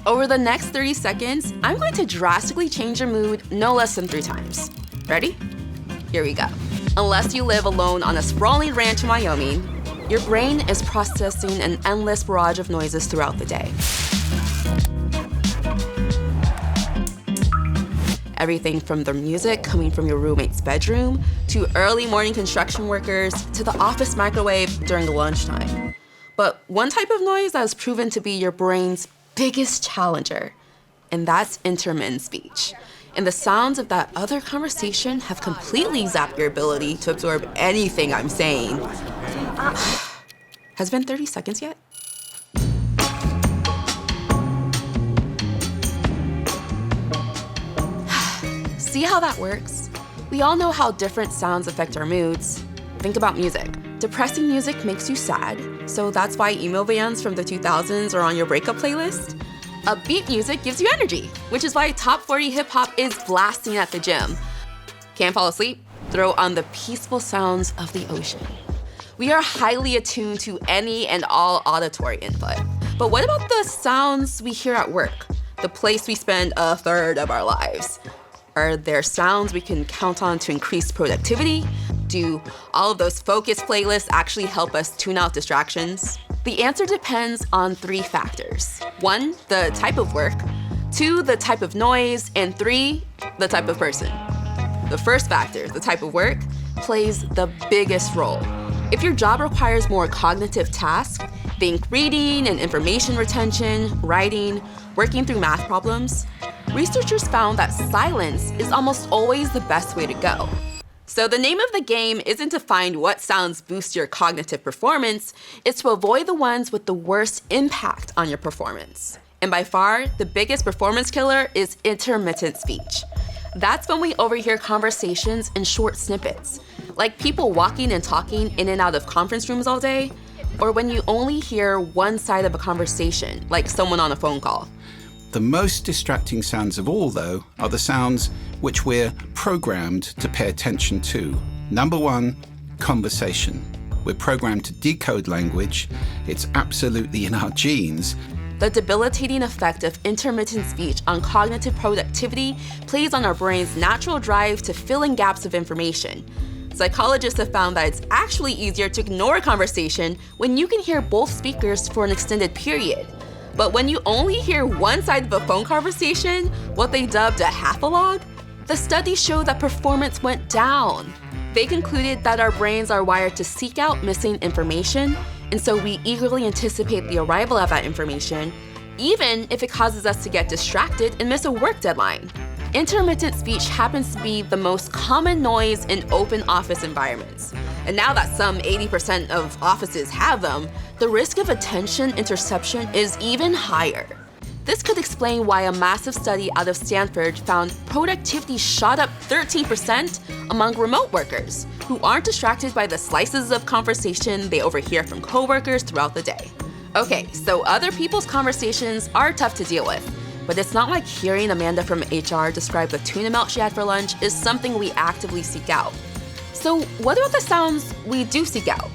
Over the next 30 seconds, I'm going to drastically change your mood no less than 3 times. Ready? Here we go. Unless you live alone on a sprawling ranch in Wyoming, your brain is processing an endless barrage of noises throughout the day. Everything from the music coming from your roommate's bedroom, to early morning construction workers, to the office microwave during the lunchtime. But one type of noise that has proven to be your brain's biggest challenger, and that's intermittent speech. And the sounds of that other conversation have completely zapped your ability to absorb anything I'm saying. Has it been 30 seconds yet? See how that works? We all know how different sounds affect our moods. Think about music. Depressing music makes you sad, so that's why emo bands from the 2000s are on your breakup playlist. Upbeat music gives you energy, which is why Top 40 Hip Hop is blasting at the gym. Can't fall asleep? Throw on the peaceful sounds of the ocean. We are highly attuned to any and all auditory input. But what about the sounds we hear at work? The place we spend a third of our lives. Are there sounds we can count on to increase productivity? Do all of those focus playlists actually help us tune out distractions? The answer depends on 3 factors. 1, the type of work. 2, the type of noise. And 3, the type of person. The first factor, the type of work, plays the biggest role. If your job requires more cognitive tasks, think reading and information retention, writing, working through math problems, researchers found that silence is almost always the best way to go. So the name of the game isn't to find what sounds boost your cognitive performance, it's to avoid the ones with the worst impact on your performance. And by far, the biggest performance killer is intermittent speech. That's when we overhear conversations in short snippets, like people walking and talking in and out of conference rooms all day, or when you only hear one side of a conversation, like someone on a phone call. The most distracting sounds of all, though, are the sounds which we're programmed to pay attention to. Number 1, conversation. We're programmed to decode language. It's absolutely in our genes. The debilitating effect of intermittent speech on cognitive productivity plays on our brain's natural drive to fill in gaps of information. Psychologists have found that it's actually easier to ignore a conversation when you can hear both speakers for an extended period. But when you only hear one side of a phone conversation, what they dubbed a half-a-log, the studies show that performance went down. They concluded that our brains are wired to seek out missing information, and so we eagerly anticipate the arrival of that information, even if it causes us to get distracted and miss a work deadline. Intermittent speech happens to be the most common noise in open office environments. And now that some 80% of offices have them, the risk of attention interception is even higher. This could explain why a massive study out of Stanford found productivity shot up 13% among remote workers who aren't distracted by the slices of conversation they overhear from coworkers throughout the day. Okay, so other people's conversations are tough to deal with, but it's not like hearing Amanda from HR describe the tuna melt she had for lunch is something we actively seek out. So what about the sounds we do seek out?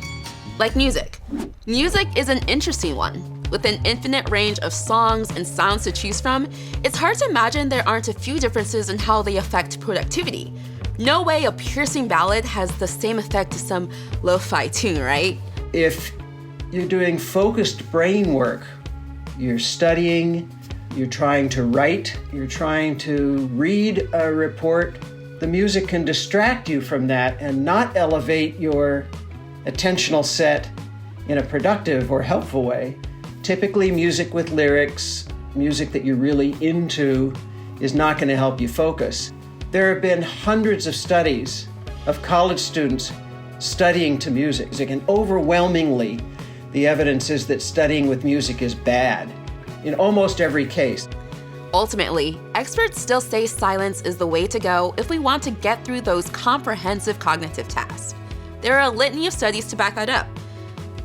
Like music. Music is an interesting one. With an infinite range of songs and sounds to choose from, it's hard to imagine there aren't a few differences in how they affect productivity. No way a piercing ballad has the same effect as some lo-fi tune, right? If you're doing focused brain work, you're studying, you're trying to write, you're trying to read a report, the music can distract you from that and not elevate your attentional set in a productive or helpful way. Typically, music with lyrics, music that you're really into, is not going to help you focus. There have been hundreds of studies of college students studying to music, and overwhelmingly, the evidence is that studying with music is bad in almost every case. Ultimately, experts still say silence is the way to go if we want to get through those comprehensive cognitive tasks. There are a litany of studies to back that up.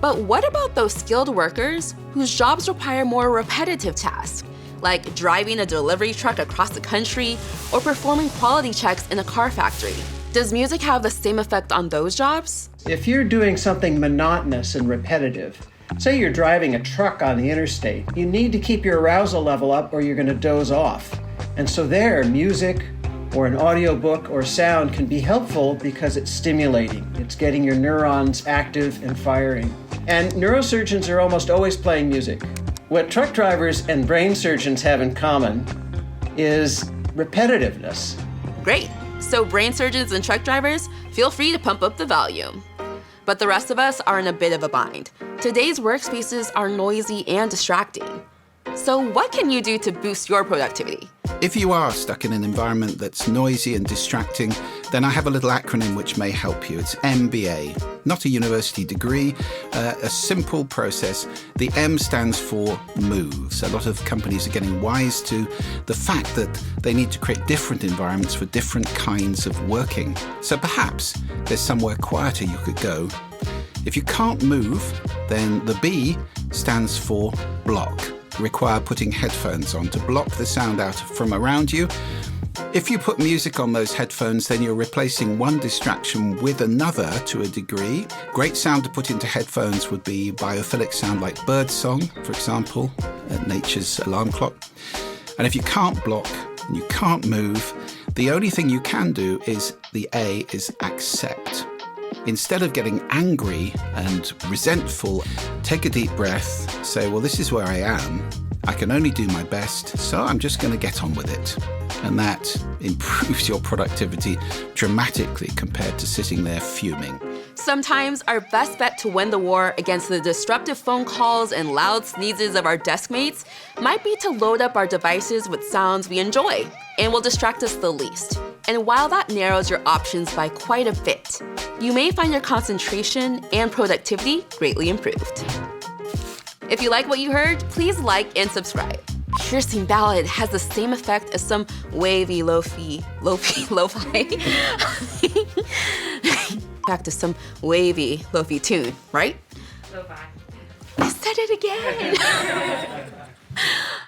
But what about those skilled workers whose jobs require more repetitive tasks, like driving a delivery truck across the country or performing quality checks in a car factory? Does music have the same effect on those jobs? If you're doing something monotonous and repetitive, Say you're driving a truck on the interstate. You need to keep your arousal level up or you're going to doze off. And so there, music or an audiobook or sound can be helpful because it's stimulating. It's getting your neurons active and firing. And neurosurgeons are almost always playing music. What truck drivers and brain surgeons have in common is repetitiveness. Great. So brain surgeons and truck drivers, feel free to pump up the volume. But the rest of us are in a bit of a bind. Today's workspaces are noisy and distracting. So what can you do to boost your productivity? If you are stuck in an environment that's noisy and distracting, then I have a little acronym which may help you. It's MBA, not a university degree, a simple process. The M stands for moves. A lot of companies are getting wise to the fact that they need to create different environments for different kinds of working. So perhaps there's somewhere quieter you could go. If you can't move, then the B stands for block. Require putting headphones on to block the sound out from around you. If you put music on those headphones, then you're replacing one distraction with another to a degree. Great sound to put into headphones would be biophilic sound like birdsong, for example, nature's alarm clock. And if you can't block and you can't move, the only thing you can do is the A is accept. Instead of getting angry and resentful, take a deep breath, say, well, this is where I am. I can only do my best, so I'm just going to get on with it. And that improves your productivity dramatically compared to sitting there fuming. Sometimes our best bet to win the war against the disruptive phone calls and loud sneezes of our desk mates might be to load up our devices with sounds we enjoy and will distract us the least. And while that narrows your options by quite a bit, you may find your concentration and productivity greatly improved. If you like what you heard, please like and subscribe. Piercing ballad has the same effect as some wavy lo-fi. Back to some wavy lo-fi tune, right? Lo-fi. I said it again.